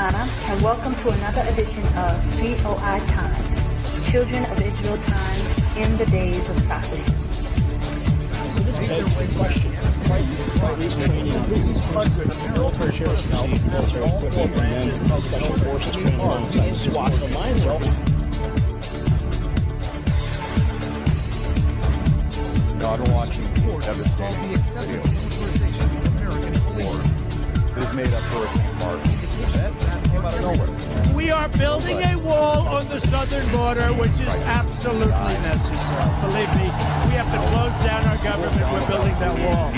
Sakana, and welcome to another edition of COI Times, Children of Israel Times in the Days of Prophecy. So this begs the question, why is training military personnel, military equipment, and then special forces training alongside SWAT? The lines are God watching devastating video. It is made up Hurricane Martin. That came out of nowhere. We are building a wall on the southern border, which is absolutely necessary. Believe me, we have to close down our government. We're building that wall.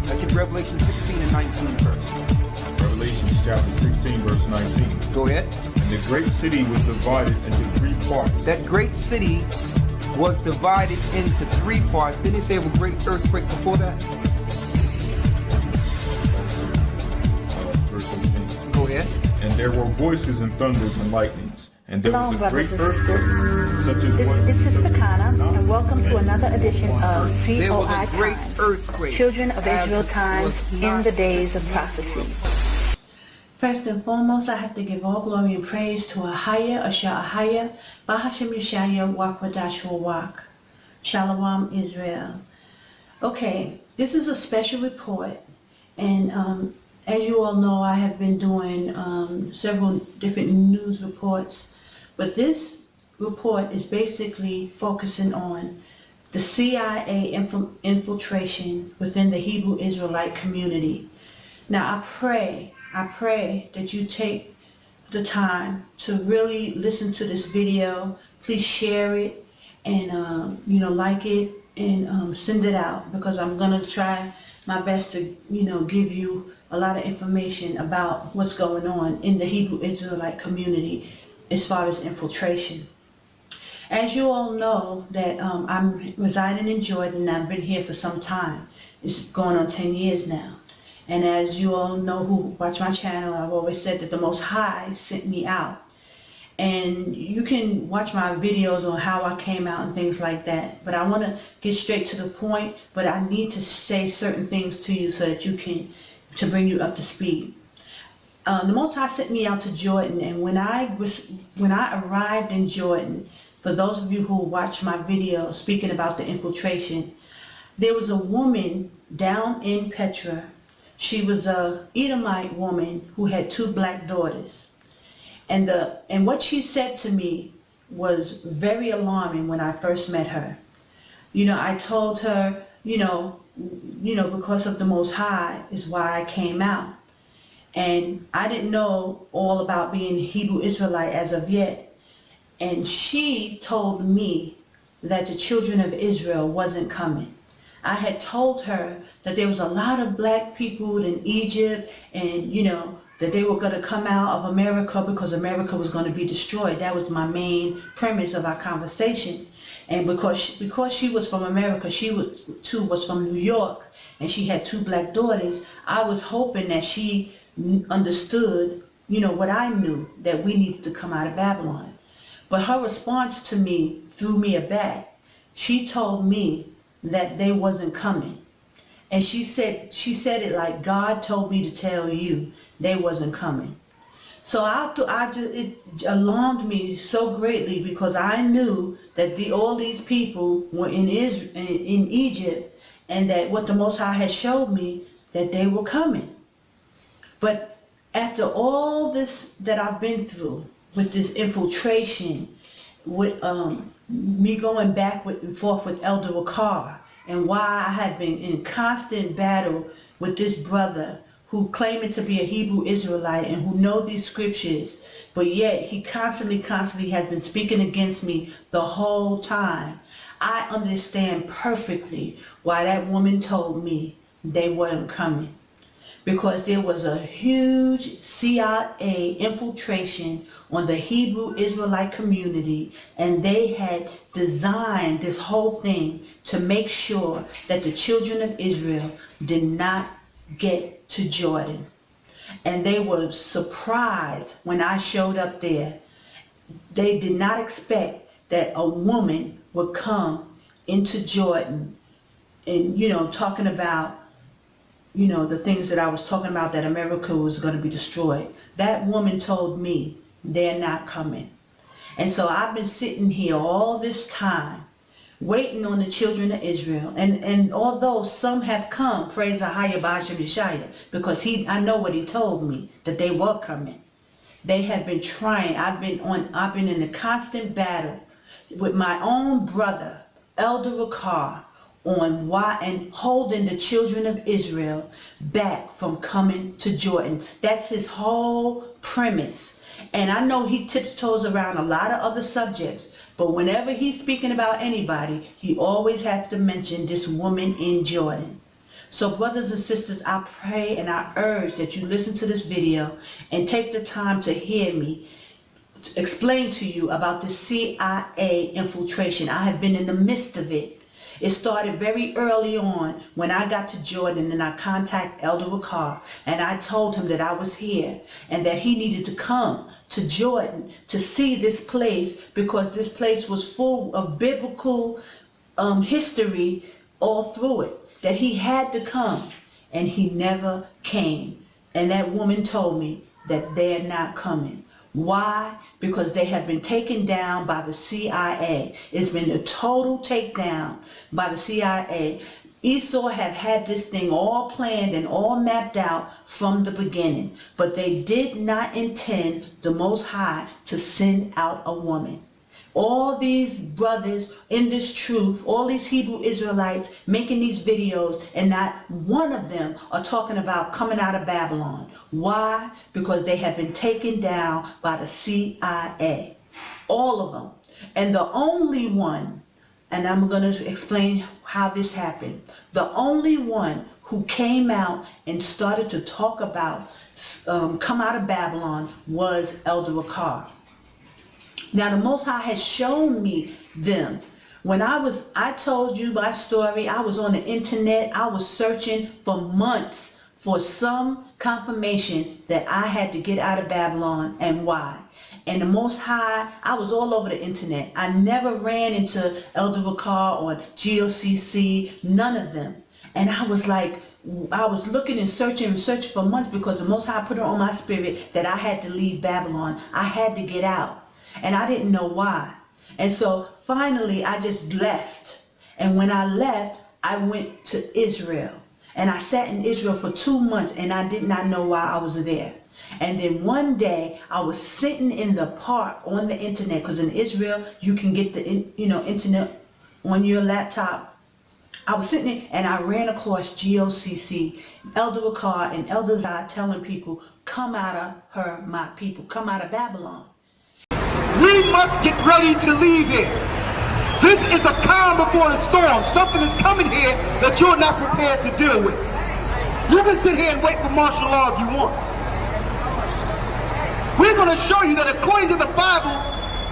Let's get Revelation 16 and 19 first. Revelation chapter 16, verse 19. Go ahead. And the great city was divided into three parts. That great city was divided into three parts. Didn't it say of a great earthquake before that? Verse 18. Go ahead. And there were voices and thunders and lightnings. And there Shalom, was a great brothers and sisters. earthquake, such as what This is Sakana, and welcome to another edition of There was COI a great Times, earthquake. Children of as Israel was Times in not the Days of Prophecy. First and foremost, I have to give all glory and praise to AHAYAH, AHAYAH, Bahashem Yeshaya, Wakwadash Wak. Shalom, Israel. Okay, this is a special report, and as you all know, I have been doing several different news reports, but this report is basically focusing on the CIA infiltration within the Hebrew Israelite community. Now, I pray that you take the time to really listen to this video. Please share it and like it and send it out, because I'm gonna try my best to give you a lot of information about what's going on in the Hebrew Israelite community as far as infiltration. As you all know that I'm residing in Jordan, and I've been here for some time. It's going on 10 years now. And as you all know who watch my channel, I've always said that the Most High sent me out. And you can watch my videos on how I came out and things like that. But I want to get straight to the point, but I need to say certain things to you so that you can, to bring you up to speed. The Most High sent me out to Jordan, and when I arrived in Jordan, for those of you who watched my video speaking about the infiltration, there was a woman down in Petra. She was a Edomite woman who had two black daughters. And what she said to me was very alarming when I first met her. I told her, because of the Most High is why I came out. And I didn't know all about being Hebrew Israelite as of yet. And she told me that the children of Israel wasn't coming. I had told her that there was a lot of black people in Egypt, and that they were going to come out of America because America was going to be destroyed. That was my main premise of our conversation. And because she was from America, she too was from New York, and she had two black daughters, I was hoping that she understood, what I knew, that we needed to come out of Babylon. But her response to me threw me aback. She told me that they wasn't coming. And she said it like, God told me to tell you they wasn't coming. So it alarmed me so greatly, because I knew that all these people were in Egypt, and that what the Most High had showed me, that they were coming. But after all this that I've been through with this infiltration, with me going back and forth with Elder Rawchaa, and why I had been in constant battle with this brother who claiming to be a Hebrew Israelite and who know these scriptures, but yet he constantly has been speaking against me the whole time. I understand perfectly why that woman told me they weren't coming. Because there was a huge CIA infiltration on the Hebrew Israelite community, and they had designed this whole thing to make sure that the children of Israel did not get to Jordan. And they were surprised when I showed up there. They did not expect that a woman would come into Jordan and, talking about you know, the things that I was talking about, that America was going to be destroyed. That woman told me they're not coming. And so I've been sitting here all this time waiting on the children of Israel. And although some have come, praise AHAYAH Bahashem Yeshaya, because I know what he told me, that they were coming. They have been trying. I've been in a constant battle with my own brother, Elder Rawchaa, on why, and holding the children of Israel back from coming to Jordan. That's his whole premise. And I know he tiptoes around a lot of other subjects, but whenever he's speaking about anybody, he always has to mention this woman in Jordan. So brothers and sisters, I pray and I urge that you listen to this video and take the time to hear me explain to you about the CIA infiltration. I have been in the midst of it. It started very early on when I got to Jordan, and I contacted Elder Rawchaa, and I told him that I was here and that he needed to come to Jordan to see this place, because this place was full of biblical history all through it, that he had to come, and he never came. And that woman told me that they're not coming. Why? Because they have been taken down by the CIA. It's been a total takedown by the CIA. Esau have had this thing all planned and all mapped out from the beginning, but they did not intend, the Most High, to send out a woman. All these brothers in this truth, all these Hebrew Israelites making these videos, and not one of them are talking about coming out of Babylon. Why? Because they have been taken down by the CIA. All of them. And the only one, and I'm going to explain how this happened, the only one who came out and started to talk about come out of Babylon was Elder Rawchaa. Now the Most High has shown me them. When I told you my story, I was on the internet, I was searching for months for some confirmation that I had to get out of Babylon, and why. And the Most High, I was all over the internet. I never ran into Elder Rawchaa or Gocc, none of them. And I was like, I was looking and searching for months, because the Most High put it on my spirit that I had to leave Babylon. I had to get out. And I didn't know why. And so finally I just left. And when I left, I went to Israel. And I sat in Israel for 2 months, and I did not know why I was there. And then one day I was sitting in the park on the internet, because in Israel you can get the internet on your laptop. I was sitting there and I ran across Gocc, Elder Rawchaa, and Elder Rawchaa telling people, come out of her, my people, come out of Babylon. We must get ready to leave here. This is the calm before the storm. Something is coming here that you're not prepared to deal with. You can sit here and wait for martial law if you want. We're going to show you that according to the Bible,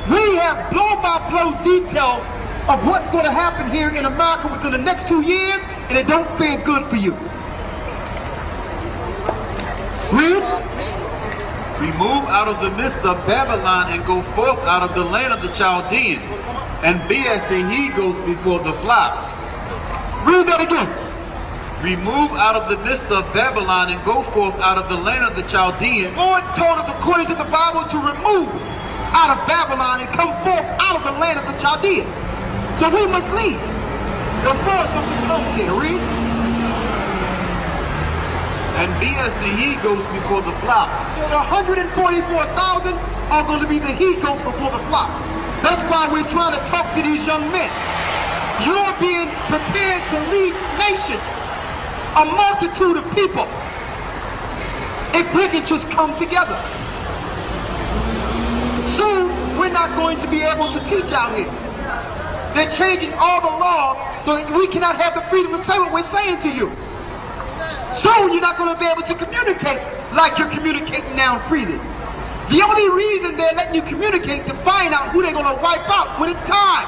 we have blow-by-blow detail of what's going to happen here in America within the next 2 years, and it don't fare good for you. Read. Remove out of the midst of Babylon and go forth out of the land of the Chaldeans, and be as the he-goats before the flocks. Read that again. Remove out of the midst of Babylon and go forth out of the land of the Chaldeans. The Lord told us according to the Bible to remove out of Babylon and come forth out of the land of the Chaldeans. So we must leave before something comes here. Read. And be as the he-goats before the flocks. So the 144,000 are going to be the he-goats before the flocks. That's why we're trying to talk to these young men. You're being prepared to lead nations, a multitude of people, if we can just come together. Soon, we're not going to be able to teach out here. They're changing all the laws so that we cannot have the freedom to say what we're saying to you. Soon, you're not going to be able to communicate like you're communicating now freely. The only reason they're letting you communicate to find out who they're going to wipe out when it's time.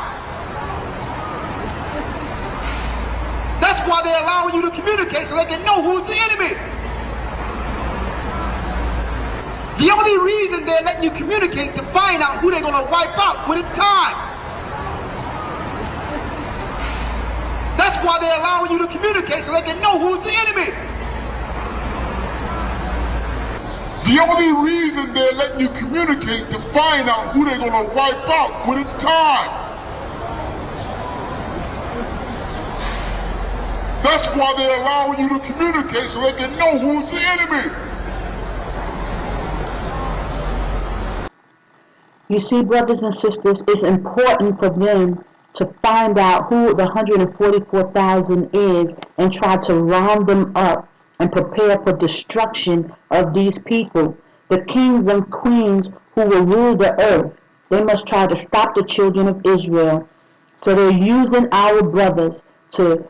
That's why they're allowing you to communicate, so they can know who's the enemy. The only reason they're letting you communicate to find out who they're going to wipe out when it's time. That's why they're allowing you to communicate, so they can know who's the enemy. The only reason they're letting you communicate to find out who they're going to wipe out when it's time. That's why they're allowing you to communicate, so they can know who's the enemy. You see, brothers and sisters, it's important for them to find out who the 144,000 is and try to round them up and prepare for destruction of these people. The kings and queens who will rule the earth, they must try to stop the children of Israel. So they're using our brothers to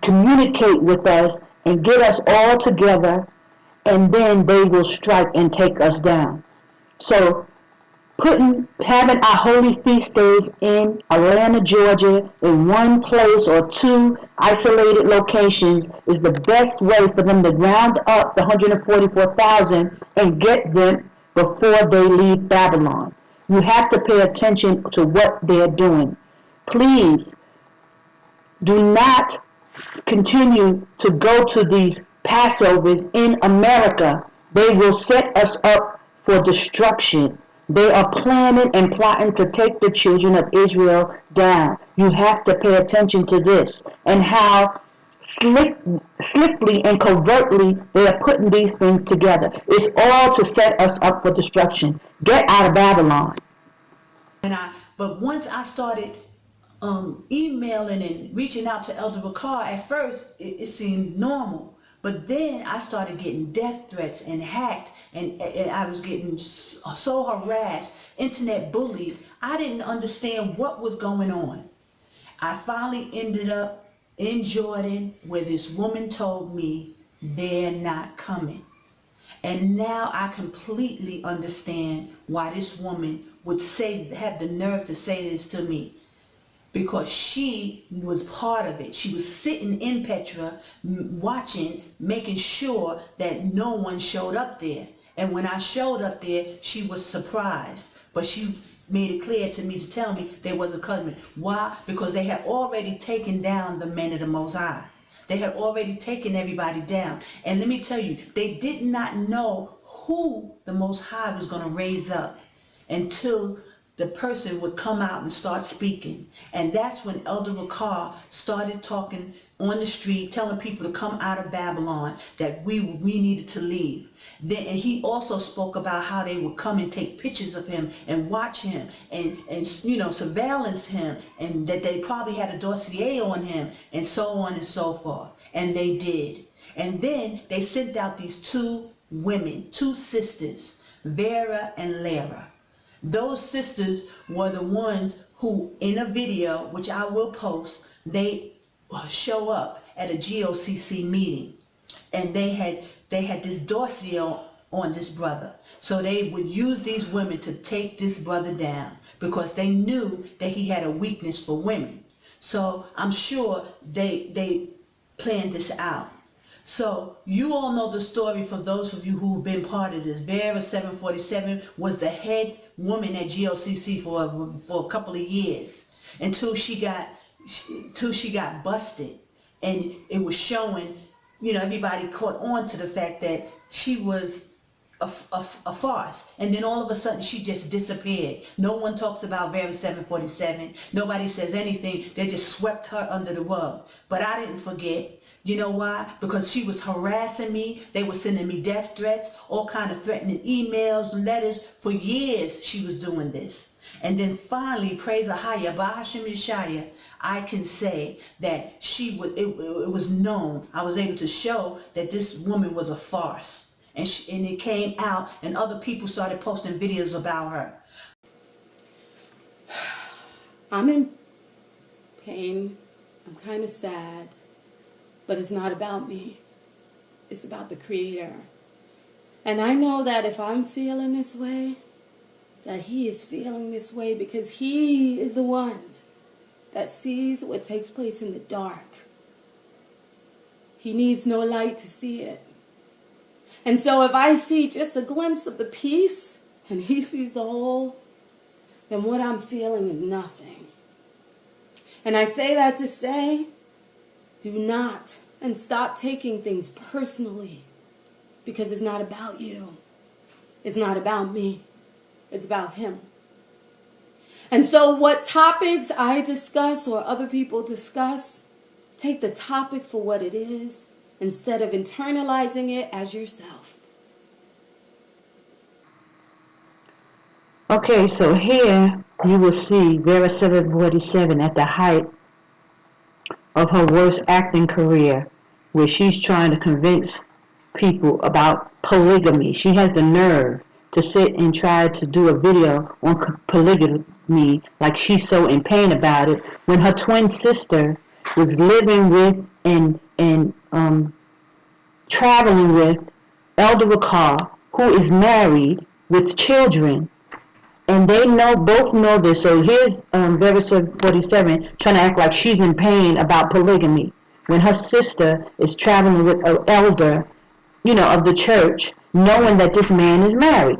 communicate with us and get us all together, and then they will strike and take us down. So having our holy feast days in Atlanta, Georgia, in one place or two isolated locations is the best way for them to round up the 144,000 and get them before they leave Babylon. You have to pay attention to what they're doing. Please do not continue to go to these Passovers in America. They will set us up for destruction. They are planning and plotting to take the children of Israel down. You have to pay attention to this and how slickly and covertly they are putting these things together. It's all to set us up for destruction. Get out of Babylon. But once I started emailing and reaching out to Elder Rawchaa, at first it seemed normal. But then I started getting death threats and hacked, and I was getting so harassed, internet bullied. I didn't understand what was going on. I finally ended up in Jordan, where this woman told me they're not coming. And now I completely understand why this woman would have the nerve to say this to me. Because she was part of it. She was sitting in Petra, watching, making sure that no one showed up there. And when I showed up there, she was surprised. But she made it clear to me to tell me they wasn't coming. Why? Because they had already taken down the men of the Most High. They had already taken everybody down. And let me tell you, they did not know who the Most High was going to raise up until the person would come out and start speaking. And that's when Elder Rawchaa started talking on the street, telling people to come out of Babylon, that we needed to leave. Then, and he also spoke about how they would come and take pictures of him and watch him and surveillance him, and that they probably had a dossier on him, and so on and so forth. And they did. And then they sent out these two women, two sisters, Vera and Lera. Those sisters were the ones who, in a video, which I will post, they show up at a GOCC meeting. And they had this dossier on this brother. So they would use these women to take this brother down because they knew that he had a weakness for women. So I'm sure they planned this out. So you all know the story, for those of you who've been part of this. Vera747 was the head woman at GOCC for a couple of years until she got busted, and it was showing, everybody caught on to the fact that she was a farce. And then all of a sudden she just disappeared. No one talks about Vera747. Nobody says anything. They just swept her under the rug. But I didn't forget. You know why? Because she was harassing me. They were sending me death threats, all kind of threatening emails, letters. For years she was doing this. And then finally, praise AHAYAH, AHAYAH, I can say that it was known. I was able to show that this woman was a farce. And it came out, and other people started posting videos about her. I'm in pain. I'm kind of sad. But it's not about me. It's about the Creator. And I know that if I'm feeling this way, that He is feeling this way, because He is the one that sees what takes place in the dark. He needs no light to see it. And so if I see just a glimpse of the peace and He sees the whole, then what I'm feeling is nothing. And I say that to say, do not and stop taking things personally, because it's not about you. is not about me. It's about him. And so what topics I discuss or other people discuss, take the topic for what it is instead of internalizing it as yourself. Okay, so here you will see Vera747 at the height of her worst acting career, where she's trying to convince people about polygamy. She has the nerve to sit and try to do a video on polygamy like she's so in pain about it, when her twin sister was living with and traveling with Elder Rawchaa, who is married with children. And they both know this. So here's Vera747 trying to act like she's in pain about polygamy, when her sister is traveling with an elder, of the church, knowing that this man is married.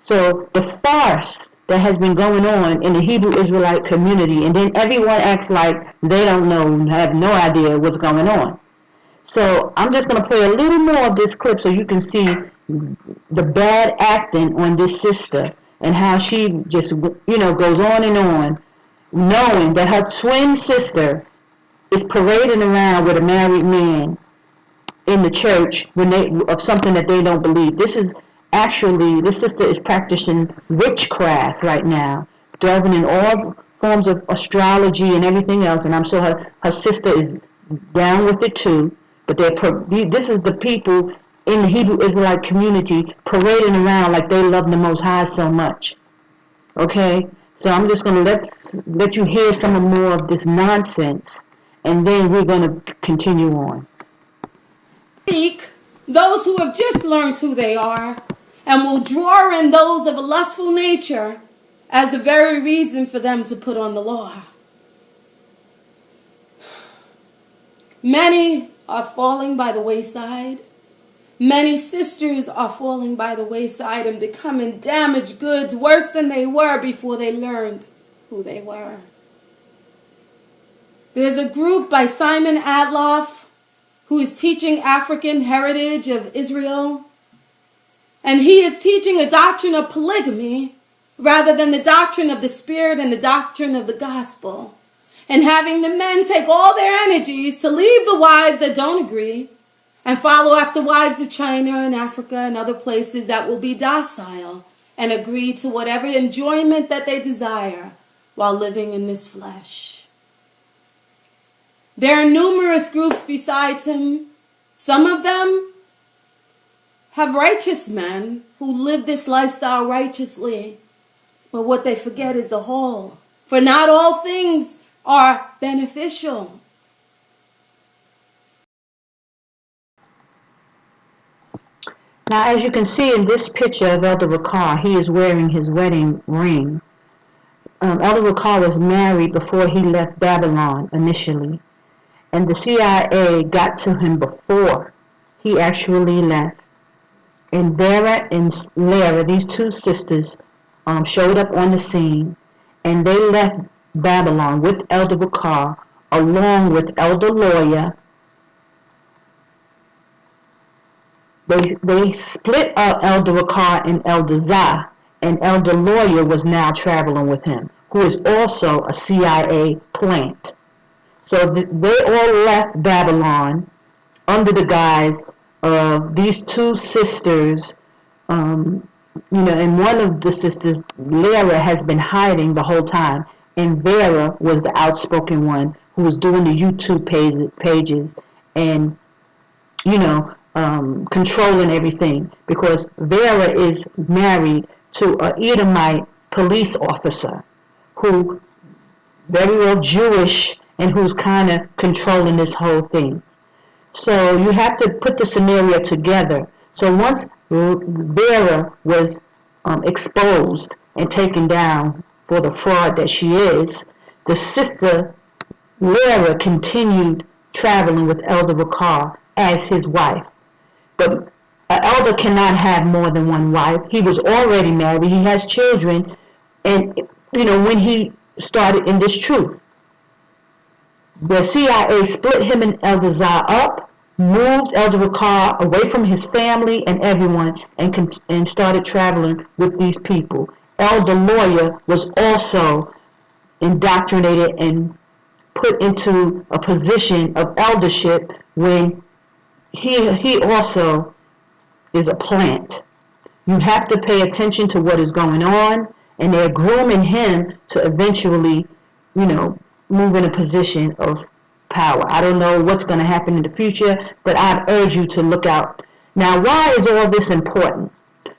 So the farce that has been going on in the Hebrew Israelite community, and then everyone acts like they don't know, have no idea what's going on. So I'm just going to play a little more of this clip so you can see the bad acting on this sister, and how she just, goes on and on, knowing that her twin sister is parading around with a married man in the church of something that they don't believe. This sister is practicing witchcraft right now, delving in all forms of astrology and everything else, and I'm sure her sister is down with it too. But this is the people in the Hebrew Israelite community parading around like they love the Most High so much. Okay? So I'm just going to let you hear some more of this nonsense, and then we're going to continue on. Seek those who have just learned who they are, and will draw in those of a lustful nature as the very reason for them to put on the law. Many are falling by the wayside. Many sisters are falling by the wayside and becoming damaged goods worse than they were before they learned who they were. There's a group by Simon Adloff who is teaching African heritage of Israel. And he is teaching a doctrine of polygamy rather than the doctrine of the Spirit and the doctrine of the gospel. And having the men take all their energies to leave the wives that don't agree and follow after wives of China and Africa and other places that will be docile and agree to whatever enjoyment that they desire while living in this flesh. There are numerous groups besides him. Some of them have righteous men who live this lifestyle righteously. But what they forget is the whole. For not all things are beneficial. Now, as you can see in this picture of Elder Rawchaa, he is wearing his wedding ring. Elder Rawchaa was married before he left Babylon initially. And the CIA got to him before he actually left. And Vera and Lera, these two sisters, showed up on the scene, and they left Babylon with Elder Rawchaa, along with Elder Rawchaa. They split up Elder Rawchaa and Elder Zah, and Elder Rawchaa was now traveling with him, who is also a CIA plant. So they all left Babylon under the guise of these two sisters, and one of the sisters, Lera, has been hiding the whole time, and Vera was the outspoken one who was doing the YouTube pages and, controlling everything, because Vera is married to an Edomite police officer who, very well Jewish, and who's kind of controlling this whole thing. So you have to put the scenario together. So once Vera was exposed and taken down for the fraud that she is, the sister Lera continued traveling with Elder Rawchaa as his wife. But an elder cannot have more than one wife. He was already married. He has children. And, when he started in this truth, the CIA split him and Elder Zah up, moved Elder Rawchaa away from his family and everyone and started traveling with these people. Elder Lawyer was also indoctrinated and put into a position of eldership when he also is a plant. You have to pay attention to what is going on, and they're grooming him to eventually, move in a position of power. I don't know what's going to happen in the future, but I'd urge you to look out. Now, why is all this important?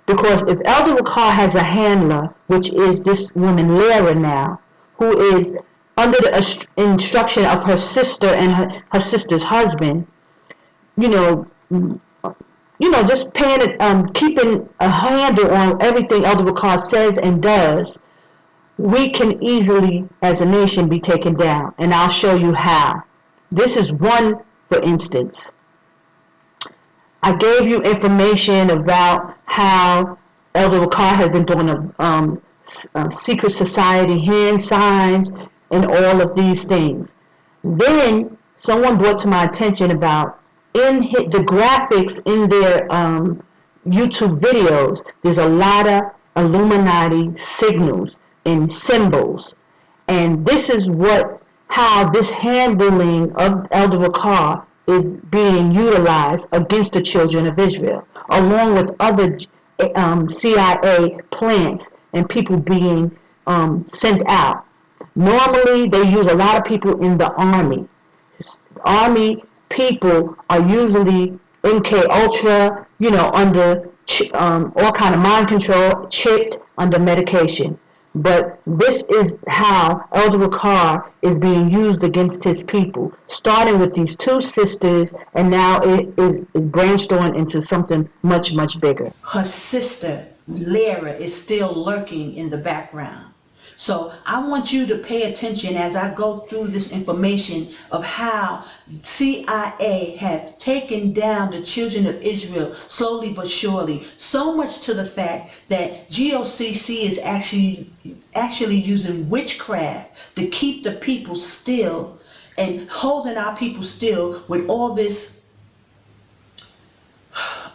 Because if Elder Rawchaa has a handler, which is this woman Lera now, who is under the instruction of her sister and her sister's husband, just paying it, keeping a handle on everything Elder Rawchaa says and does, we can easily, as a nation, be taken down. And I'll show you how. This is one, for instance. I gave you information about how Elder Rawchaa has been doing a secret society hand signs and all of these things. Then someone brought to my attention about the graphics in their YouTube videos. There's a lot of Illuminati signals and symbols, and this is how this handling of Elder Rawchaa is being utilized against the children of Israel, along with other CIA plants and people being sent out. Normally, they use a lot of people in the army. Army people are usually MK Ultra, under all kind of mind control, chipped, under medication. But this is how Elder Rawchaa is being used against his people, starting with these two sisters, and now it is branched on into something much, much bigger. Her sister, Lera, is still lurking in the background. So I want you to pay attention as I go through this information of how CIA have taken down the children of Israel slowly but surely, so much to the fact that GOCC is actually using witchcraft to keep the people still and holding our people still with all this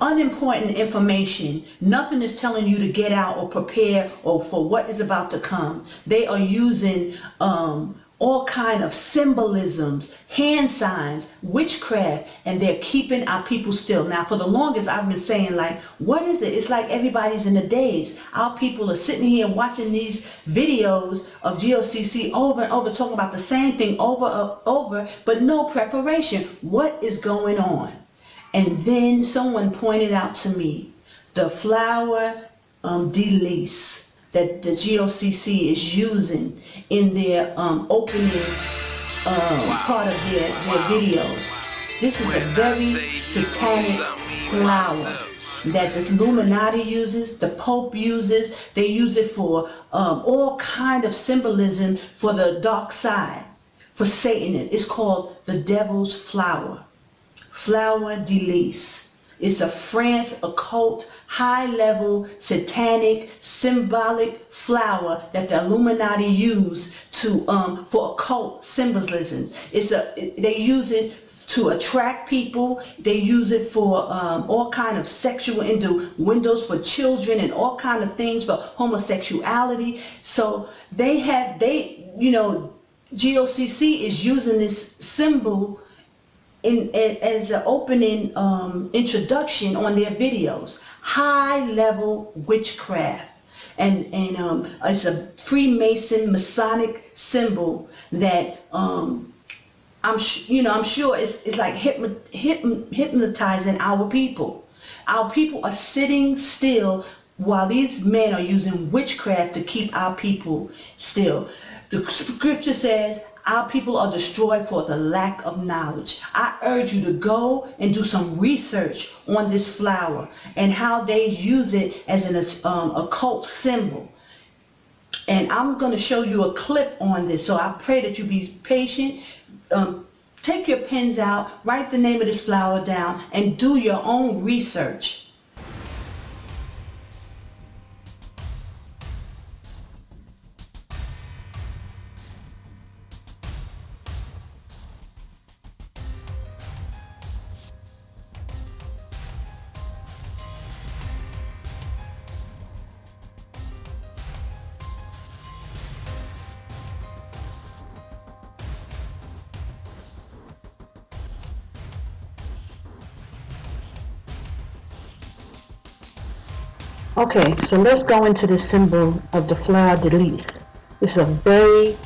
unimportant information. Nothing is telling you to get out or prepare or for what is about to come. They are using all kind of symbolisms, hand signs, witchcraft, and they're keeping our people still. Now, for the longest, I've been saying, what is it? It's like everybody's in a daze. Our people are sitting here watching these videos of GOCC over and over, talking about the same thing over, but no preparation. What is going on? And then someone pointed out to me the flower de-lease that the GOCC is using in their opening part of their videos. This is a very satanic flower that the Illuminati uses, the Pope uses. They use it for all kind of symbolism for the dark side, for Satan. It's called the devil's flower. Flower de lis. It's a France occult, high-level, satanic, symbolic flower that the Illuminati use to for occult symbolism. They use it to attract people. They use it for all kind of sexual innuendos for children and all kind of things for homosexuality. So GOCC is using this symbol as an opening introduction on their videos. High level witchcraft, and it's a Freemason Masonic symbol that I'm sure it's like hypnotizing our people. Our people are sitting still while these men are using witchcraft to keep our people still. The scripture says our people are destroyed for the lack of knowledge. I urge you to go and do some research on this flower and how they use it as an occult symbol. And I'm going to show you a clip on this, so I pray that you be patient. Take your pens out, write the name of this flower down, and do your own research. Okay, so let's go into the symbol of the flower de lis. It's a very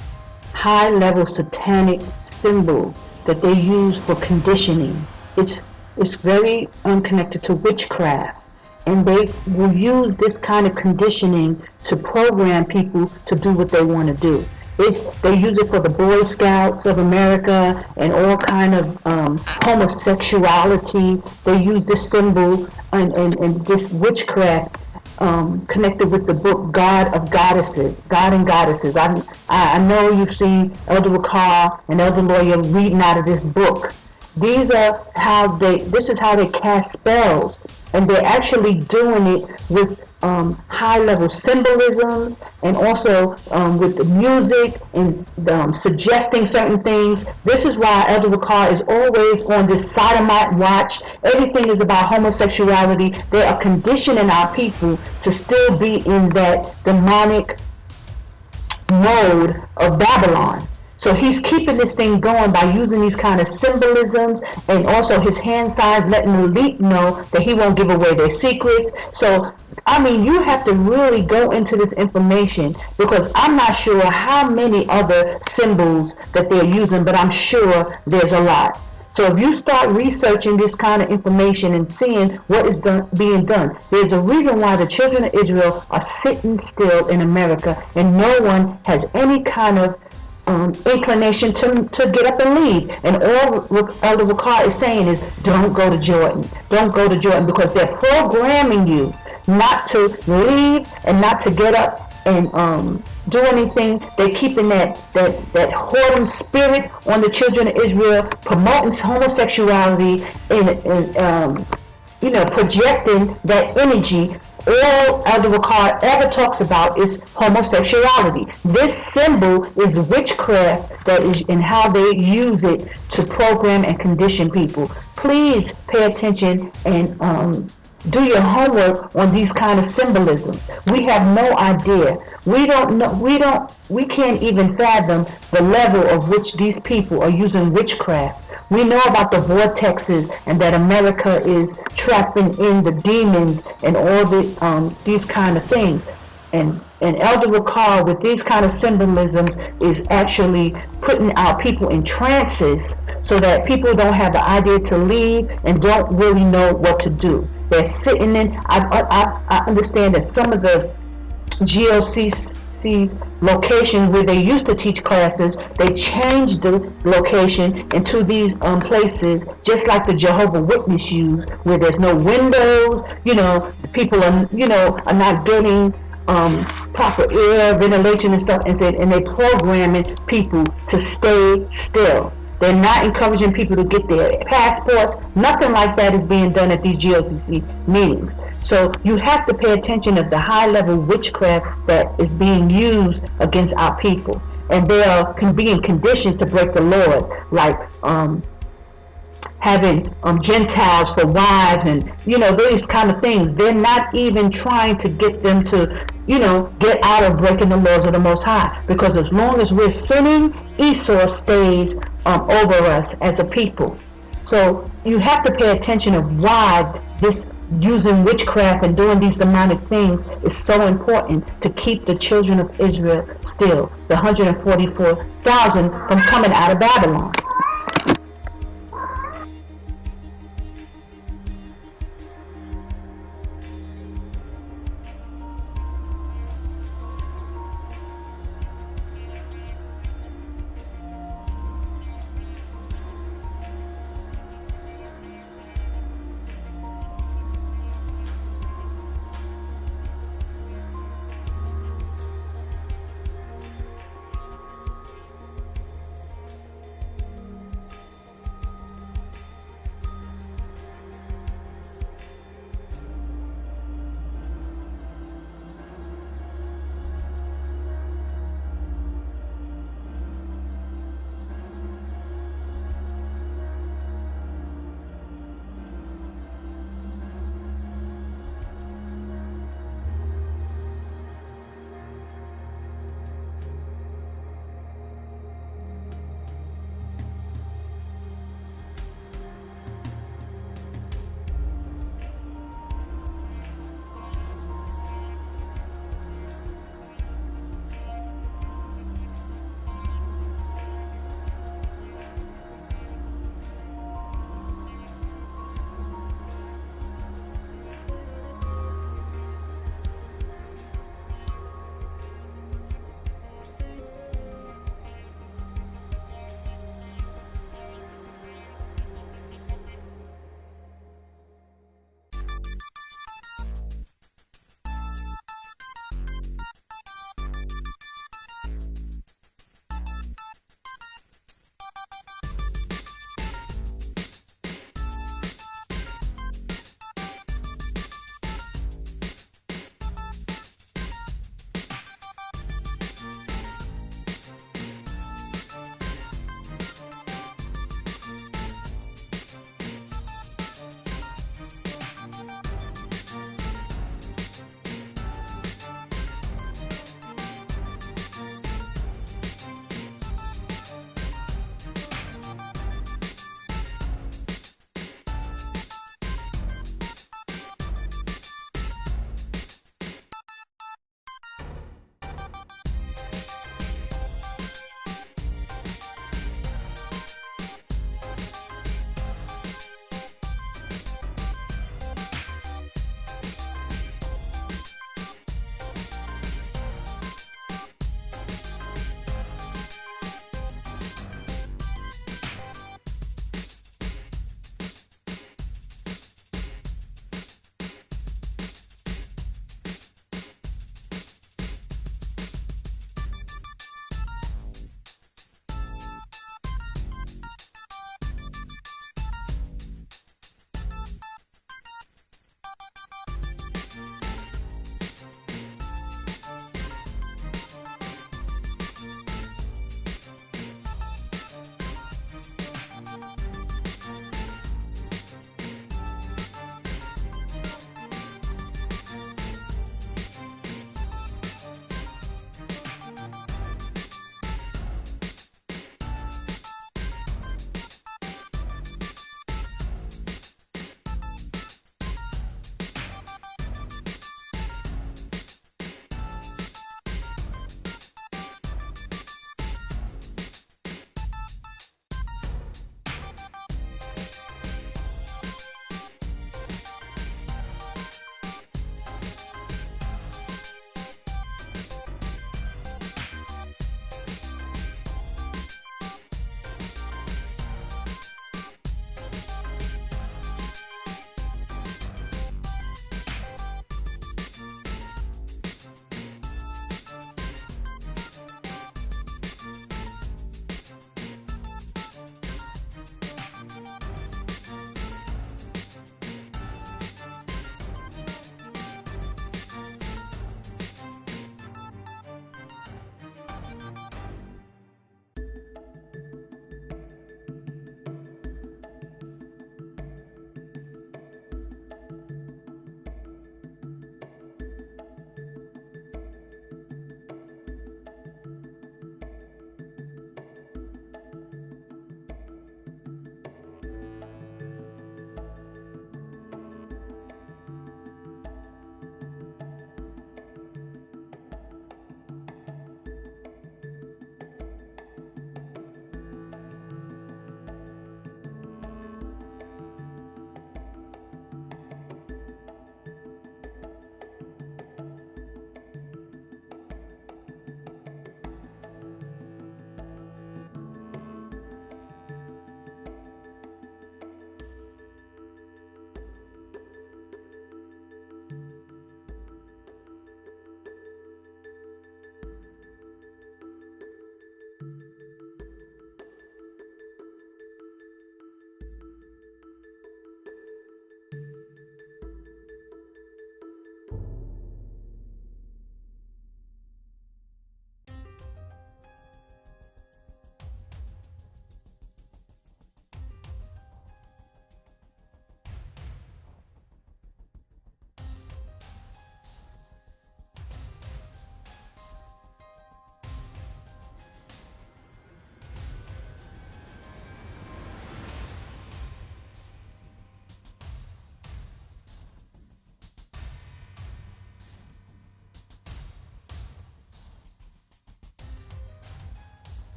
high-level satanic symbol that they use for conditioning. It's very connected to witchcraft, and they will use this kind of conditioning to program people to do what they want to do. They use it for the Boy Scouts of America and all kind of homosexuality. They use this symbol and this witchcraft connected with the book God of Goddesses, God and Goddesses. I know you've seen Elder Rawchaa and Elder Lawyer reading out of this book. This is how they cast spells, and they're actually doing it with high-level symbolism, and also with the music and suggesting certain things. This is why Elder Rawchaa is always on this sodomite watch. Everything is about homosexuality. They are conditioning our people to still be in that demonic mode of Babylon. So he's keeping this thing going by using these kind of symbolisms, and also his hand signs letting the elite know that he won't give away their secrets. So, I mean, you have to really go into this information, because I'm not sure how many other symbols that they're using, but I'm sure there's a lot. So if you start researching this kind of information and seeing what is being done, there's a reason why the children of Israel are sitting still in America, and no one has any kind of inclination to get up and leave. And all Elder Rawchaa is saying is, don't go to Jordan. Don't go to Jordan, because they're programming you not to leave and not to get up and do anything. They're keeping that whoredom spirit on the children of Israel, promoting homosexuality and projecting that energy. All Elder Rawchaa ever talks about is homosexuality. This symbol is witchcraft, that is in how they use it to program and condition people. Please pay attention and do your homework on these kind of symbolisms. We have no idea. We don't know. We can't even fathom the level of which these people are using witchcraft. We know about the vortexes, and that America is trapping in the demons and all these kind of things. And Elder Rawchaa, with these kind of symbolisms, is actually putting our people in trances so that people don't have the idea to leave and don't really know what to do. They're sitting in. I understand that some of the GOCC locations where they used to teach classes, they changed the location into these places, just like the Jehovah Witness use, where there's no windows. People are not getting proper air, ventilation and stuff, and they're programming people to stay still. They're not encouraging people to get their passports. Nothing like that is being done at these GOCC meetings. So you have to pay attention of the high-level witchcraft that is being used against our people. And they are being conditioned to break the laws, like having Gentiles for wives and, these kind of things. They're not even trying to get them to, get out of breaking the laws of the Most High. Because as long as we're sinning, Esau stays over us as a people. So you have to pay attention of why this using witchcraft and doing these demonic things is so important to keep the children of Israel still, the 144,000 from coming out of Babylon.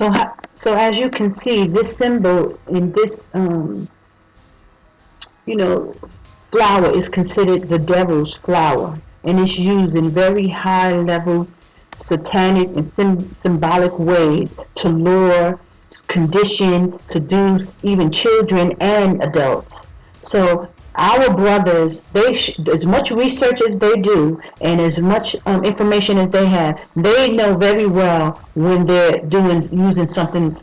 So as you can see, this symbol in this, flower is considered the devil's flower, and it's used in very high level satanic and symbolic ways to lure, condition, seduce even children and adults. So our brothers, as much research as they do and as much information as they have, they know very well when they're using something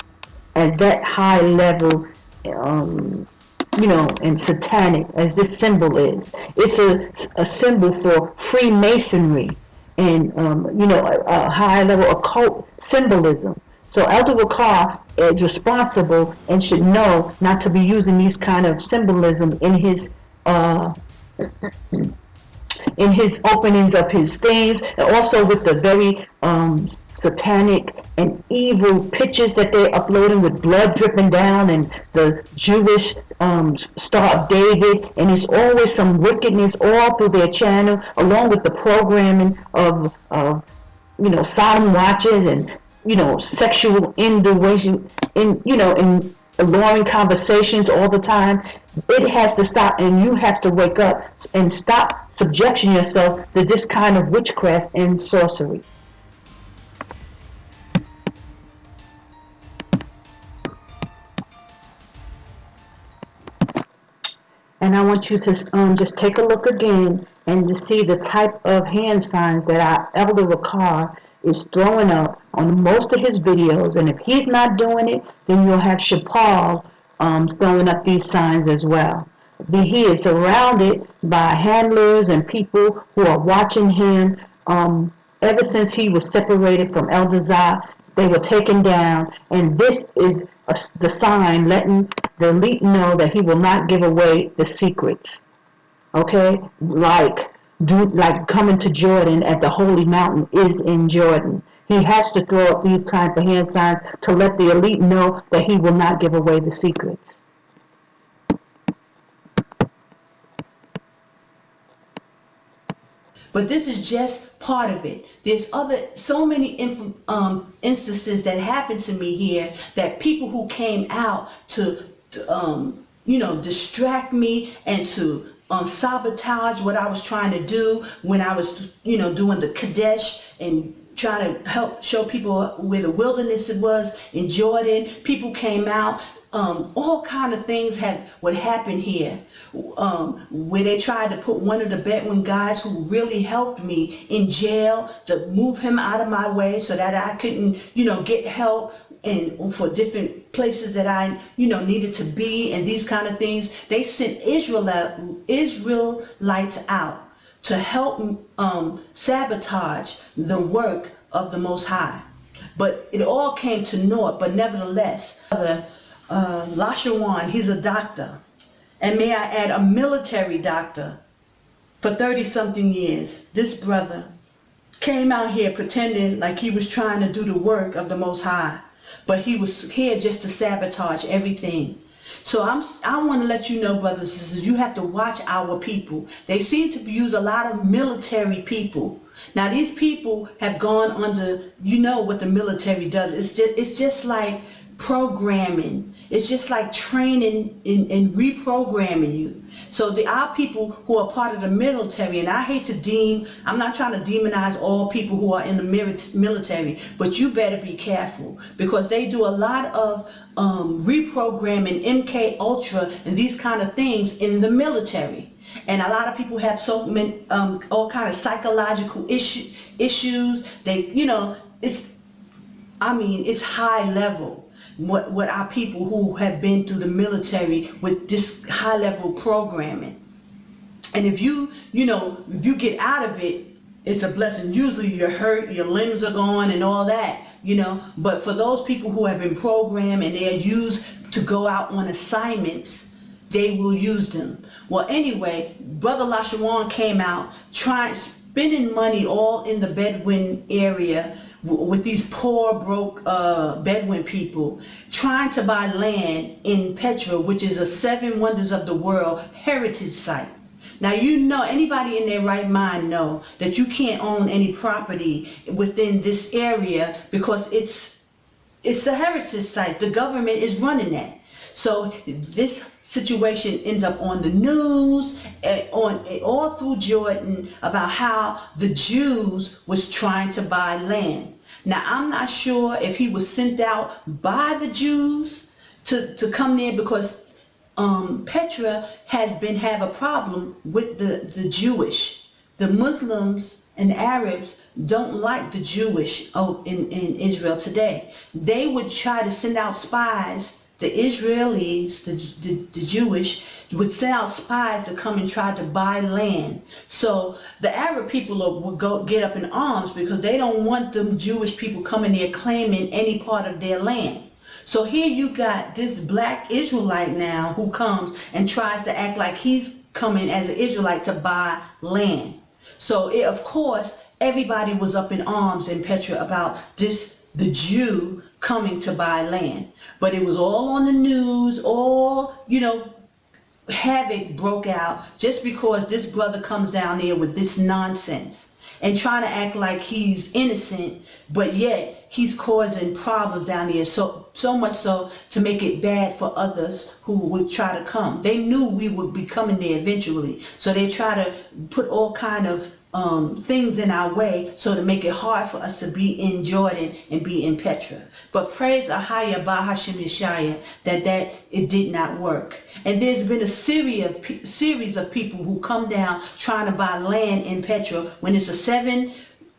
as that high level, and satanic as this symbol is. It's a symbol for Freemasonry and, a high level occult symbolism. So Elder Rawchaa is responsible and should know not to be using these kind of symbolism in his openings of his things, and also with the very satanic and evil pictures that they're uploading with blood dripping down and the Jewish Star of David, and it's always some wickedness all through their channel, along with the programming of Sodom watches and sexual innuendo in alluring conversations all the time. It has to stop, and you have to wake up and stop subjecting yourself to this kind of witchcraft and sorcery. And I want you to just take a look again and to see the type of hand signs that our Elder Rawchaa is throwing up on most of his videos. And if he's not doing it, then you'll have Shapal throwing up these signs as well. He is surrounded by handlers and people who are watching him. Ever since he was separated from Elder Zah, they were taken down, and this is the sign letting the elite know that he will not give away the secrets. Okay, like coming to Jordan at the holy mountain is in Jordan. He has to throw up these type of hand signs to let the elite know that he will not give away the secrets. But this is just part of it. There's so many instances that happened to me here, that people who came out to distract me and to sabotage what I was trying to do when I was, doing the Kadesh and trying to help show people where the wilderness it was in Jordan. People came out. All kind of things would happen here, where they tried to put one of the Bedouin guys who really helped me in jail, to move him out of my way so that I couldn't, get help and for different places that I, needed to be, and these kind of things. They sent Israelites out to help sabotage the work of the Most High. But it all came to naught. But nevertheless, Lashawan, he's a doctor, and may I add, a military doctor for 30-something years. This brother came out here pretending like he was trying to do the work of the Most High, but he was here just to sabotage everything. So I want to let you know, brothers and sisters, you have to watch our people. They seem to use a lot of military people. Now these people have gone under, what the military does. It's just like programming. It's just like training and reprogramming you. So our people who are part of the military, and I hate to I'm not trying to demonize all people who are in the military, but you better be careful, because they do a lot of reprogramming, MK Ultra and these kind of things in the military. And a lot of people have so many all kind of psychological issues. It's high level. What our people who have been through the military with this high level programming. And if you get out of it, it's a blessing. Usually you're hurt, your limbs are gone and all that, But for those people who have been programmed and they are used to go out on assignments, they will use them. Well, anyway, Brother Lashawan came out spending money all in the Bedouin area with these poor, broke Bedouin people, trying to buy land in Petra, which is a 7 Wonders of the World heritage site. Now, anybody in their right mind know that you can't own any property within this area, because it's it's the heritage sites. The government is running that. So this situation ends up on the news, all through Jordan, about how the Jews was trying to buy land. Now, I'm not sure if he was sent out by the Jews to come there, because Petra have a problem with the Jewish. The Muslims and Arabs don't like the Jewish in Israel today. They would try to send out spies. The Israelis, the Jewish, would send out spies to come and try to buy land. So the Arab people would get up in arms because they don't want them Jewish people coming there claiming any part of their land. So here you got this black Israelite now who comes and tries to act like he's coming as an Israelite to buy land. So of course, everybody was up in arms in Petra about the Jew coming to buy land. But it was all on the news, havoc broke out just because this brother comes down there with this nonsense and trying to act like he's innocent, but yet he's causing problems down there, so much so to make it bad for others who would try to come. They knew we would be coming there eventually, so they try to put all kind of things in our way so to make it hard for us to be in Jordan and be in Petra. But praise AHAYAH Bahashem Yeshaya that it did not work. And there's been a series of people who come down trying to buy land in Petra when it's a 7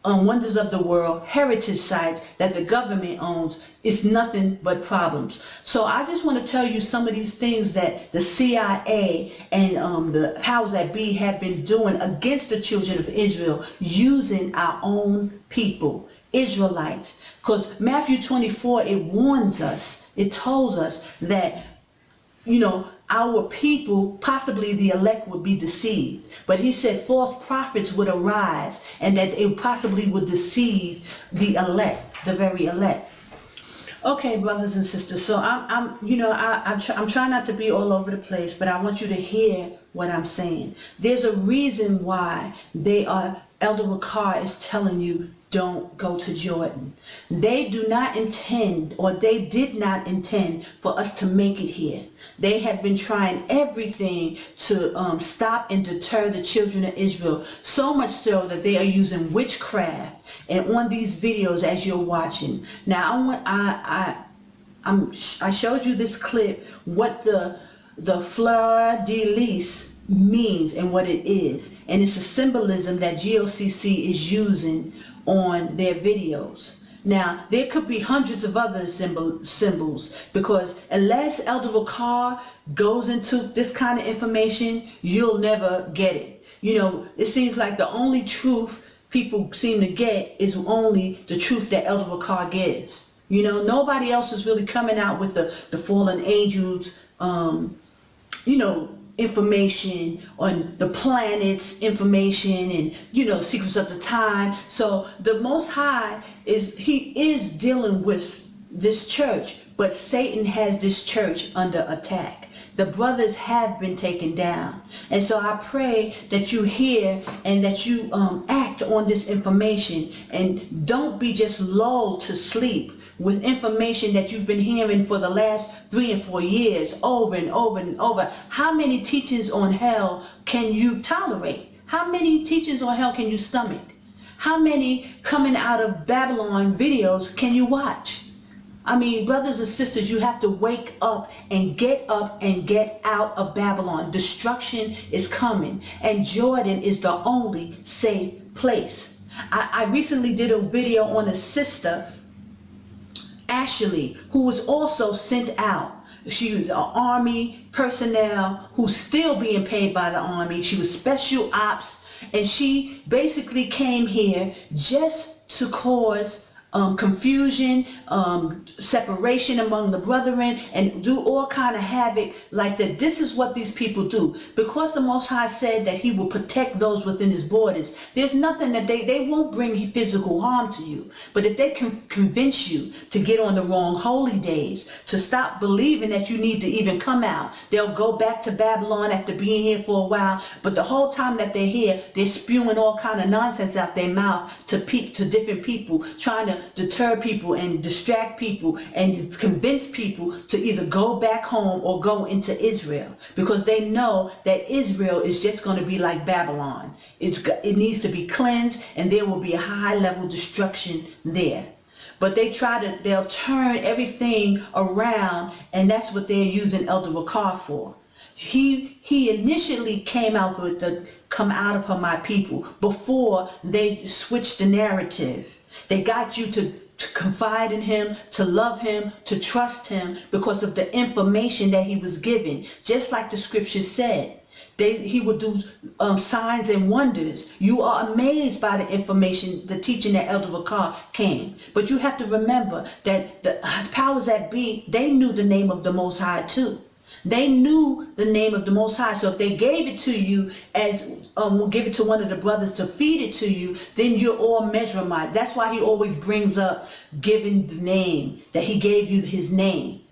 wonders of the world heritage sites that the government owns. It's nothing but problems. So I just want to tell you some of these things that the CIA and the powers that be have been doing against the children of Israel, using our own people, Israelites. Because Matthew 24, it warns us, it tells us that, our people, possibly the elect, would be deceived. But he said false prophets would arise and that it possibly would deceive the elect, the very elect. Okay, brothers and sisters, so I'm trying not to be all over the place, but I want you to hear what I'm saying. There's a reason why Elder Rawchaa is telling you, don't go to Jordan. They do not intend, or they did not intend for us to make it here. They have been trying everything to stop and deter the children of Israel, so much so that they are using witchcraft and on these videos as you're watching. Now I showed you this clip, what the fleur de lis means and what it is, and it's a symbolism that GOCC is using on their videos. Now there could be hundreds of other symbols, because unless Elder Rawchaa goes into this kind of information, you'll never get it. It seems like the only truth people seem to get is only the truth that Elder Rawchaa gives. Nobody else is really coming out with the fallen angels information on the planets, information, and secrets of the time. So the Most High he is dealing with this church, but Satan has this church under attack. The brothers have been taken down, and so I pray that you hear and that you act on this information, and don't be just lulled to sleep with information that you've been hearing for the last 3 and 4 years over and over and over. How many teachings on hell can you tolerate? How many teachings on hell can you stomach? How many coming out of Babylon videos can you watch? I mean, brothers and sisters, you have to wake up and get out of Babylon. Destruction is coming, and Jordan is the only safe place. I recently did a video on a sister, Ashley, who was also sent out. She was an army personnel who's still being paid by the army. She was special ops, and she basically came here just to cause confusion, separation among the brethren, and do all kind of havoc like that. This is what these people do. Because the Most High said that he will protect those within his borders, there's nothing that they won't bring physical harm to you. But if they can convince you to get on the wrong holy days, to stop believing that you need to even come out, they'll go back to Babylon after being here for a while. But the whole time that they're here, they're spewing all kind of nonsense out their mouth to different people, trying to to deter people and distract people and convince people to either go back home or go into Israel, because they know that Israel is just going to be like Babylon. It needs to be cleansed, and there will be a high level destruction there. But they'll turn everything around, and that's what they're using Elder Rawchaa for. He initially came out with the "come out of her, my people," before they switched the narrative. They got you to confide in him, to love him, to trust him because of the information that he was given. Just like the scripture said, he would do signs and wonders. You are amazed by the information, the teaching that Elder Rawchaa came. But you have to remember that the powers that be, they knew the name of the Most High too. They knew the name of the Most High. So if they gave it to you as, give it to one of the brothers to feed it to you, then you're all mesmerized. That's why he always brings up giving the name, that he gave you his name.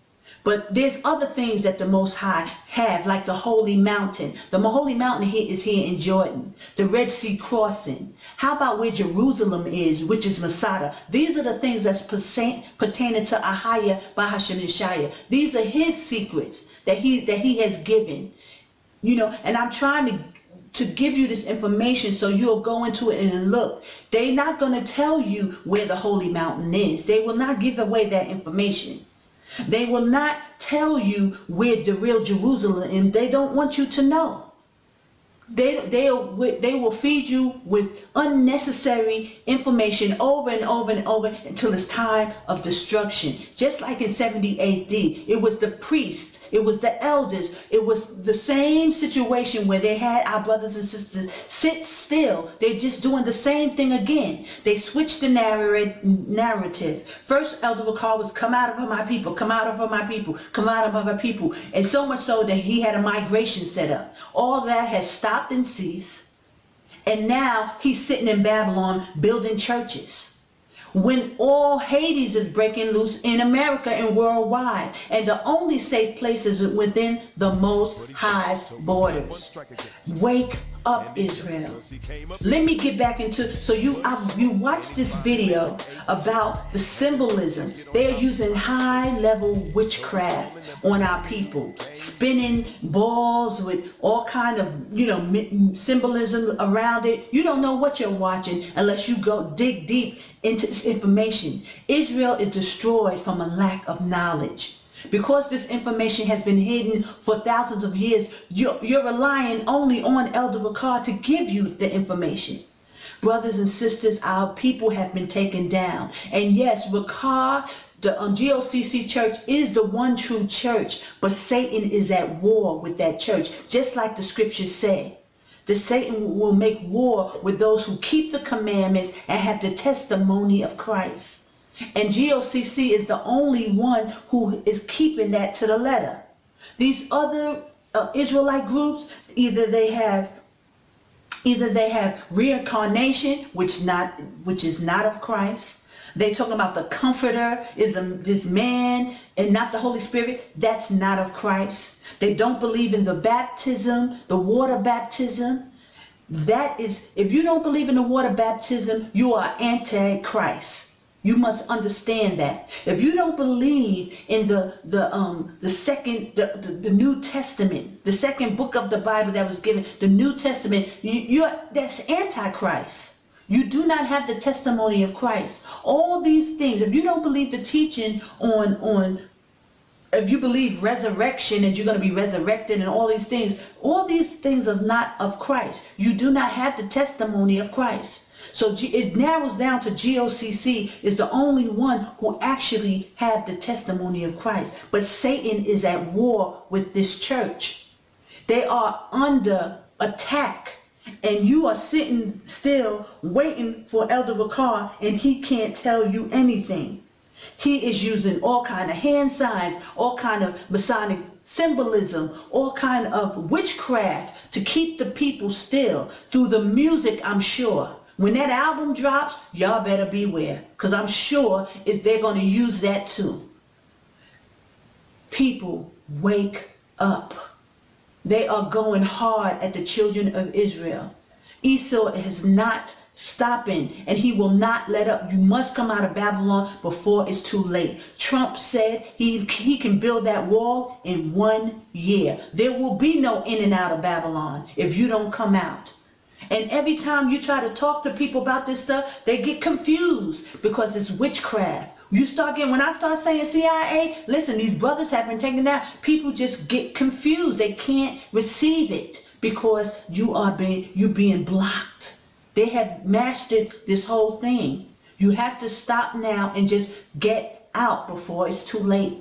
But there's other things that the Most High have, like the Holy Mountain. The Holy Mountain is here in Jordan. The Red Sea crossing. How about where Jerusalem is, which is Masada? These are the things that's pertaining to AHAYAH by Hashem Yeshaya. These are his secrets that he has given. You know, and I'm trying to give you this information so you'll go into it and look. They're not going to tell you where the Holy Mountain is. They will not give away that information. They will not tell you where the real Jerusalem is. They don't want you to know. They will feed you with unnecessary information over and over and over until it's time of destruction. Just like in 70 AD, it was the priests, it was the elders, it was the same situation where they had our brothers and sisters sit still. They're just doing the same thing again. They switched the narrative. First, Elder Rawchaa was, "Come out of her, my people, come out of her, my people, come out of her, my people." And so much so that he had a migration set up. All that has stopped and ceased. And now he's sitting in Babylon building churches, when all Hades is breaking loose in America and worldwide, and the only safe place is within the Most High's borders. Wake up, Israel. Let me get back into, so you watch this video about the symbolism. They're using high-level witchcraft on our people, spinning balls with all kind of, symbolism around it. You don't know what you're watching unless you go dig deep into this information. Israel is destroyed from a lack of knowledge. Because this information has been hidden for thousands of years, you're relying only on Elder Rawchaa to give you the information. Brothers and sisters, our people have been taken down. And yes, Rawchaa, the GOCC church is the one true church, but Satan is at war with that church, just like the scriptures say. That Satan will make war with those who keep the commandments and have the testimony of Christ. And GOCC is the only one who is keeping that to the letter. These other Israelite groups, either they have reincarnation, which is not of Christ. They talking about the Comforter is this man and not the Holy Spirit. That's not of Christ. They don't believe in the baptism, the water baptism. That is, if you don't believe in the water baptism, you are anti-Christ. You must understand that. If you don't believe in the New Testament, the second book of the Bible that was given, the New Testament, that's Antichrist. You do not have the testimony of Christ. All these things, if you don't believe the teaching if you believe resurrection and you're going to be resurrected and all these things are not of Christ. You do not have the testimony of Christ. So it narrows down to GOCC is the only one who actually have the testimony of Christ. But Satan is at war with this church. They are under attack. And you are sitting still waiting for Elder Rawchaa, and he can't tell you anything. He is using all kind of hand signs, all kind of Masonic symbolism, all kind of witchcraft to keep the people still through the music, I'm sure. When that album drops, y'all better beware, because I'm sure they're going to use that too. People, wake up. They are going hard at the children of Israel. Esau has not stopping, and he will not let up. You must come out of Babylon before it's too late. Trump said he can build that wall in 1 year. There will be no in and out of Babylon if you don't come out. And every time you try to talk to people about this stuff, they get confused because it's witchcraft. When I start saying CIA, listen, these brothers have been taken down. People just get confused. They can't receive it because you're being blocked. They have mastered this whole thing. You have to stop now and just get out before it's too late.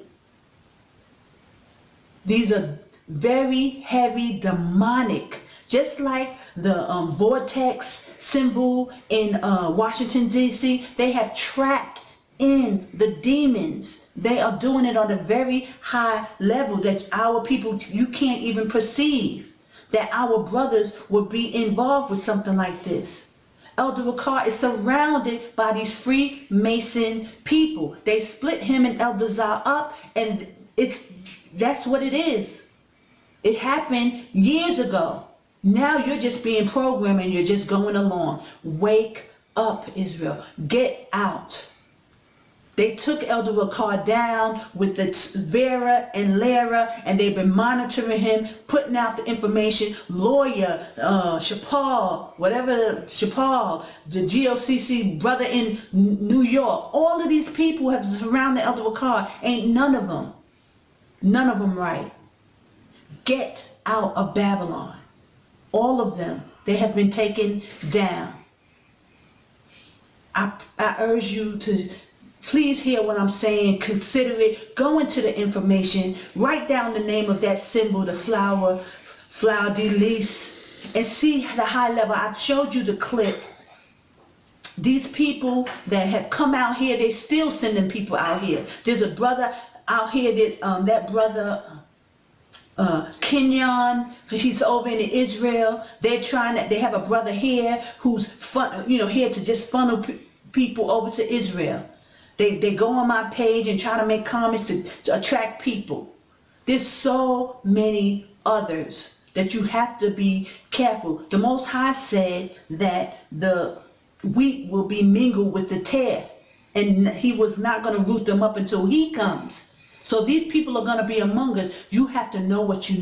These are very heavy demonic, just like the vortex symbol in Washington, D.C. They have trapped in the demons. They are doing it on a very high level that our people, you can't even perceive that our brothers would be involved with something like this. Elder Rawchaa is surrounded by these Freemason people. They split him and Elder Rawchaa up, and that's what it is. It happened years ago. Now you're just being programmed and you're just going along. Wake up, Israel. Get out. They took Elder Rawchaa down with the Vera and Lera, and they've been monitoring him, putting out the information. Lawyer, Chapal, the GOCC brother in New York, all of these people have surrounded Elder Rawchaa. Ain't none of them right. Get out of Babylon. All of them, they have been taken down. I urge you to please hear what I'm saying. Consider it. Go into the information. Write down the name of that symbol, the flower de lis, and see the high level. I showed you the clip. These people that have come out here, they still sending people out here. There's a brother out here that brother Kenyon, he's over in Israel. They have a brother here who's here to just funnel people over to Israel. They go on my page and try to make comments to attract people. There's so many others that you have to be careful. The Most High said that the wheat will be mingled with the tare, and he was not going to root them up until he comes. So these people are going to be among us. You have to know what you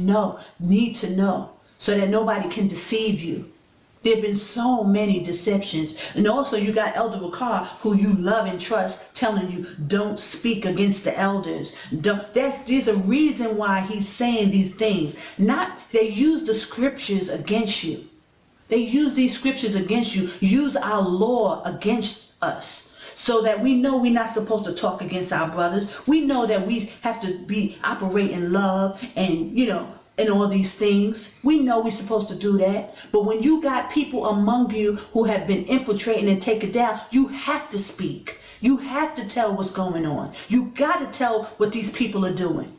need to know, so that nobody can deceive you. There have been so many deceptions. And also you got Elder Rawchaa, who you love and trust, telling you don't speak against the elders. There's a reason why he's saying these things. They use the scriptures against you. They use these scriptures against you. Use our law against us. So that we know we're not supposed to talk against our brothers. We know that we have to operate in love and, and all these things. We know we're supposed to do that. But when you got people among you who have been infiltrating and taken down, you have to speak. You have to tell what's going on. You got to tell what these people are doing.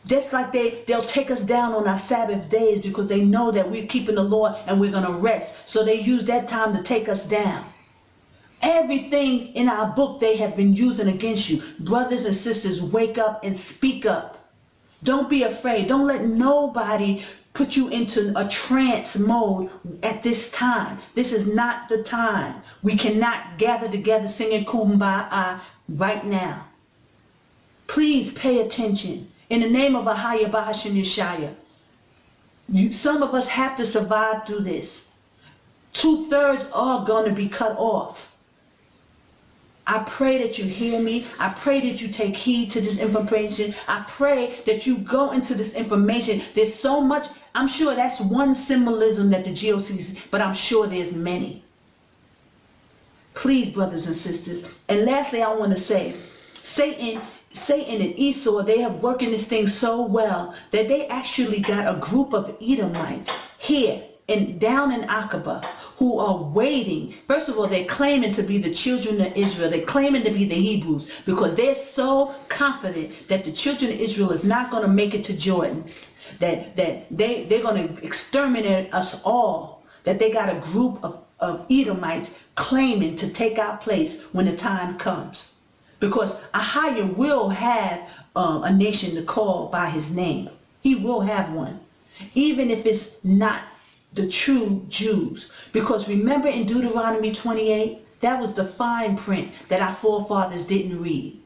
Just like they'll take us down on our Sabbath days because they know that we're keeping the law and we're going to rest. So they use that time to take us down. Everything in our book they have been using against you. Brothers and sisters, wake up and speak up. Don't be afraid. Don't let nobody put you into a trance mode at this time. This is not the time. We cannot gather together singing Kumbaya right now. Please pay attention. In the name of AHAYAH, some of us have to survive through this. 2/3 are going to be cut off. I pray that you hear me. I pray that you take heed to this information. I pray that you go into this information. There's so much. I'm sure that's one symbolism that the GOC sees, but I'm sure there's many. Please, brothers and sisters. And lastly, I want to say, Satan and Esau, they have working this thing so well that they actually got a group of Edomites here and down in Aqaba who are waiting. First of all, they're claiming to be the children of Israel. They're claiming to be the Hebrews because they're so confident that the children of Israel is not going to make it to Jordan, that they're going to exterminate us all, that they got a group of Edomites claiming to take our place when the time comes. Because AHAYAH will have a nation to call by his name. He will have one. Even if it's not the true Jews. Because remember in Deuteronomy 28, that was the fine print that our forefathers didn't read.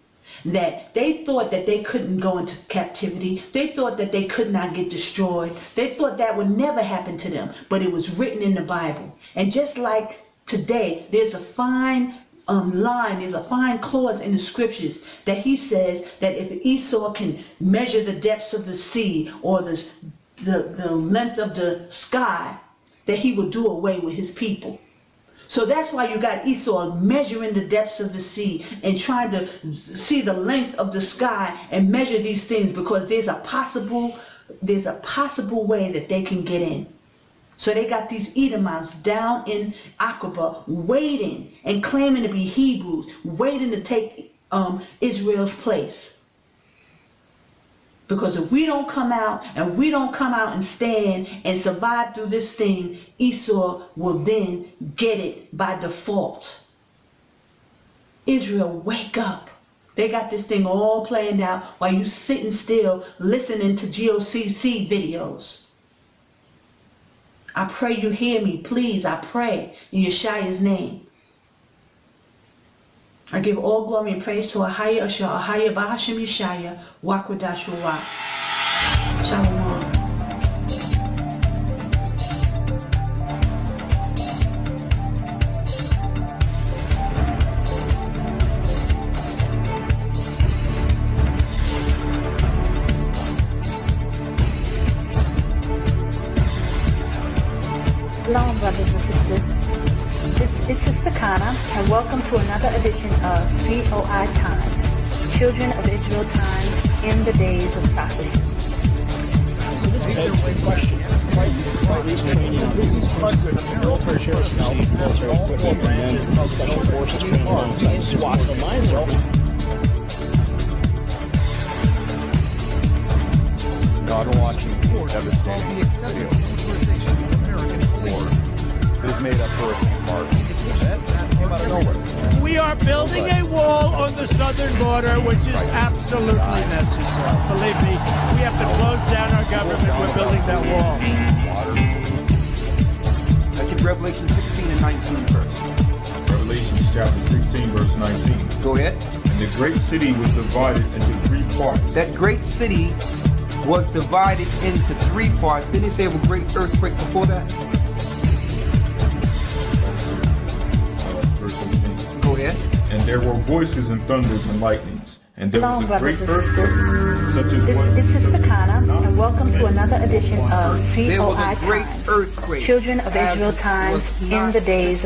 That they thought that they couldn't go into captivity. They thought that they could not get destroyed. They thought that would never happen to them. But it was written in the Bible. And just like today, there's a fine line, there's a fine clause in the scriptures that he says that if Esau can measure the depths of the sea or the length of the sky, that he will do away with his people. So that's why you got Esau measuring the depths of the sea and trying to see the length of the sky and measure these things, because there's a possible way that they can get in. So they got these Edomites down in Aqaba waiting and claiming to be Hebrews, waiting to take Israel's place. Because if we don't come out and stand and survive through this thing, Esau will then get it by default. Israel, wake up. They got this thing all planned out while you sitting still listening to GOCC videos. I pray you hear me, please. I pray in Yeshua's name. I give all glory and praise to AHAYAH, Bahashem Yeshaya, Wakwadash. Shalom. Shalom, brothers and sisters. This is Sister Kana, and welcome to another edition of COI Times, Children of Israel Times in the Days of Prophecy. So this begs the question, why is training military sheriffs receive military equipment and then special forces training alongside SWAT and mines are God watching devastating video. It is made up Hurricane Mark. That came out of nowhere. We are building a wall on the southern border, which is absolutely necessary. Believe me, we have to close down our government. We're building that wall. That's in Revelation 16 and 19 verse. Revelation chapter 16, verse 19. Go ahead. And the great city was divided into 3 parts. That great city was divided into 3 parts. Didn't it say of a great earthquake before that? Verse 18. Go ahead. And there were voices and thunders and lightnings. And there Shalom, was a great brothers and sisters. earthquake, such as what This is Sister Kana, and welcome to another edition of There was COI a great Times, earthquake. Children of as Israel was Times in not the Days of